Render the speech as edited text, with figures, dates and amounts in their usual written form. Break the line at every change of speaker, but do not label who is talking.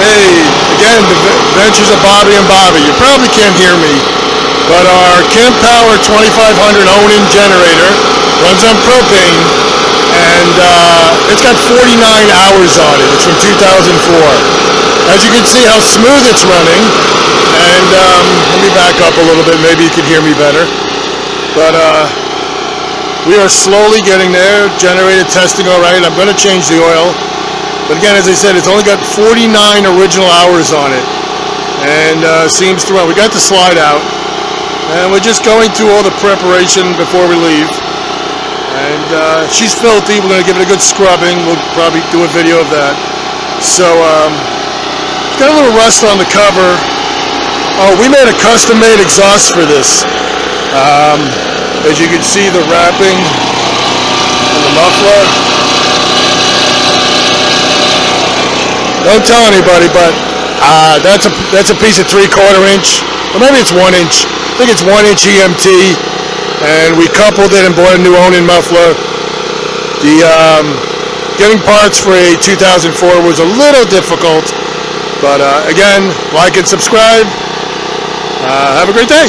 Hey, again, the Adventures of Bobby and Bobby. You probably can't hear me, but our Camp Power 2500 Onan generator runs on propane, and it's got 49 hours on it. It's from 2004. As you can see how smooth it's running, and let me back up a little bit, maybe you can hear me better. But we are slowly getting there. Generator testing all right. I'm going to change the oil. But again, as I said, it's only got 49 original hours on it, and seems to run. We got the slide out, and we're just going through all the preparation before we leave. And she's filthy. We're going to give it a good scrubbing. We'll probably do a video of that. So, got a little rust on the cover. Oh, we made a custom-made exhaust for this. As you can see, the wrapping and the muffler. Don't tell anybody, but that's a piece of 3/4 inch, or maybe it's 1 inch. I think it's 1 inch EMT, and we coupled it and bought a new Onan muffler. The getting parts for a 2004 was a little difficult, but again, like and subscribe. Have a great day.